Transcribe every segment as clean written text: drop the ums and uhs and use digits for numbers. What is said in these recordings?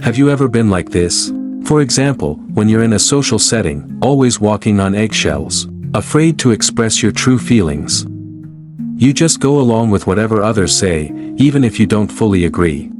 Have you ever been like this? For example, when you're in a social setting, always walking on eggshells, afraid to express your true feelings. You just go along with whatever others say, even if you don't fully agree.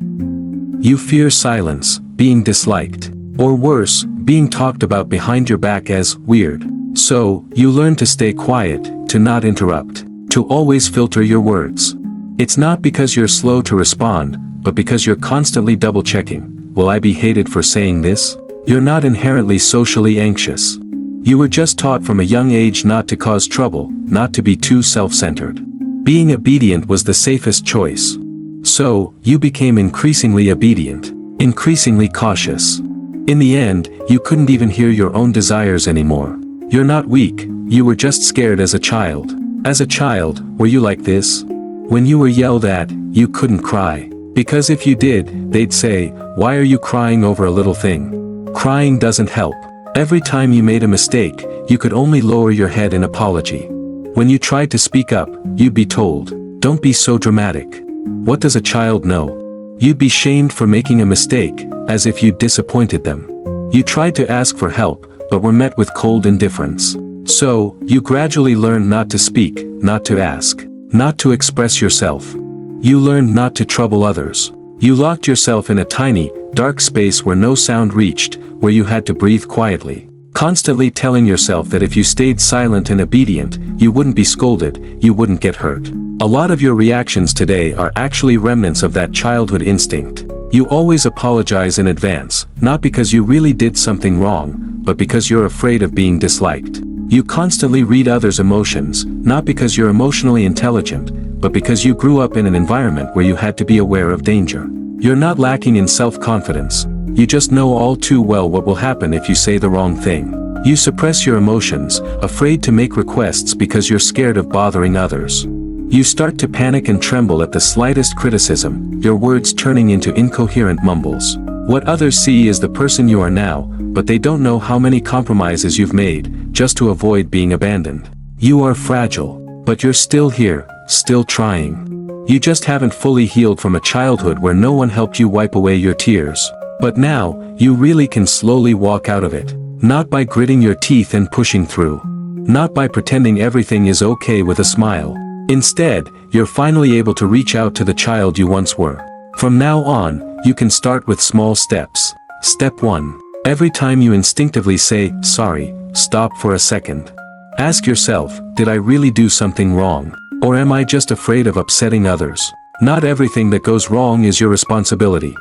You fear silence, being disliked, or worse, being talked about behind your back as weird. So, you learn to stay quiet, to not interrupt, to always filter your words. It's not because you're slow to respond, but because you're constantly double-checking. Will I be hated for saying this? You're not inherently socially anxious. You were just taught from a young age not to cause trouble, not to be too self-centered. Being obedient was the safest choice. So, you became increasingly obedient, increasingly cautious. In the end, you couldn't even hear your own desires anymore. You're not weak, you were just scared as a child. As a child, were you like this? When you were yelled at, you couldn't cry. Because if you did, they'd say, "Why are you crying over a little thing?" Crying doesn't help. Every time you made a mistake, you could only lower your head in apology. When you tried to speak up, you'd be told, "Don't be so dramatic." What does a child know? You'd be shamed for making a mistake, as if you'd disappointed them. You tried to ask for help, but were met with cold indifference. So, you gradually learned not to speak, not to ask, not to express yourself. You learned not to trouble others. You locked yourself in a tiny, dark space where no sound reached, where you had to breathe quietly. Constantly telling yourself that if you stayed silent and obedient, you wouldn't be scolded, you wouldn't get hurt. A lot of your reactions today are actually remnants of that childhood instinct. You always apologize in advance, not because you really did something wrong, but because you're afraid of being disliked. You constantly read others' emotions, not because you're emotionally intelligent, but because you grew up in an environment where you had to be aware of danger. You're not lacking in self-confidence. You just know all too well what will happen if you say the wrong thing. You suppress your emotions, afraid to make requests because you're scared of bothering others. You start to panic and tremble at the slightest criticism, your words turning into incoherent mumbles. What others see is the person you are now, but they don't know how many compromises you've made, just to avoid being abandoned. You are fragile, but you're still here, still trying. You just haven't fully healed from a childhood where no one helped you wipe away your tears. But now, you really can slowly walk out of it. Not by gritting your teeth and pushing through. Not by pretending everything is okay with a smile. Instead, you're finally able to reach out to the child you once were. From now on, you can start with small steps. Step 1. Every time you instinctively say, "Sorry," stop for a second. Ask yourself, did I really do something wrong? Or am I just afraid of upsetting others? Not everything that goes wrong is your responsibility.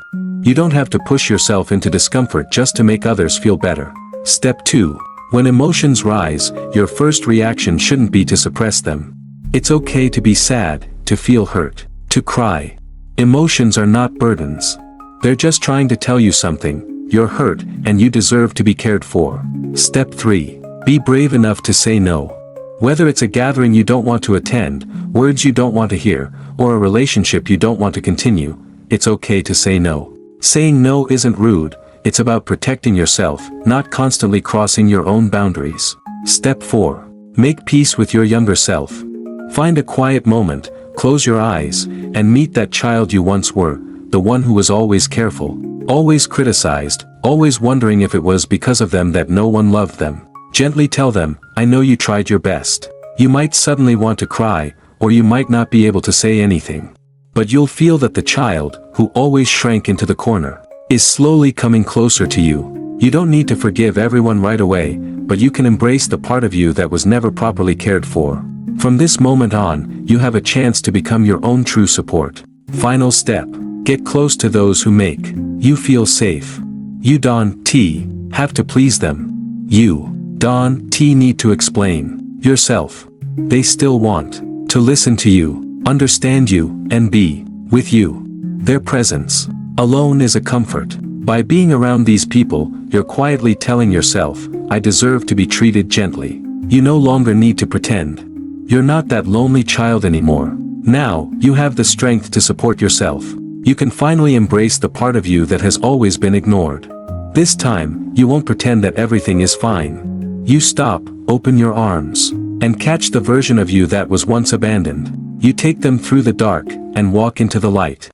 You don't have to push yourself into discomfort just to make others feel better. Step 2. When emotions rise, your first reaction shouldn't be to suppress them. It's okay to be sad, to feel hurt, to cry. Emotions are not burdens. They're just trying to tell you something. You're hurt, and you deserve to be cared for. Step 3. Be brave enough to say no. Whether it's a gathering you don't want to attend, words you don't want to hear, or a relationship you don't want to continue, it's okay to say no. Saying no isn't rude, it's about protecting yourself, not constantly crossing your own boundaries. Step 4. Make peace with your younger self. Find a quiet moment, close your eyes, and meet that child you once were, the one who was always careful, always criticized, always wondering if it was because of them that no one loved them. Gently tell them, "I know you tried your best." You might suddenly want to cry, or you might not be able to say anything. But you'll feel that the child, who always shrank into the corner, is slowly coming closer to you. You don't need to forgive everyone right away, but you can embrace the part of you that was never properly cared for. From this moment on, you have a chance to become your own true support. Final step. Get close to those who make you feel safe. You don't have to please them. You don't need to explain yourself. They still want to listen to you, understand you, and be with you. Their presence alone is a comfort. By being around these people, you're quietly telling yourself, "I deserve to be treated gently." You no longer need to pretend. You're not that lonely child anymore. Now, you have the strength to support yourself. You can finally embrace the part of you that has always been ignored. This time, you won't pretend that everything is fine. You stop, open your arms, and catch the version of you that was once abandoned. You take them through the dark, and walk into the light.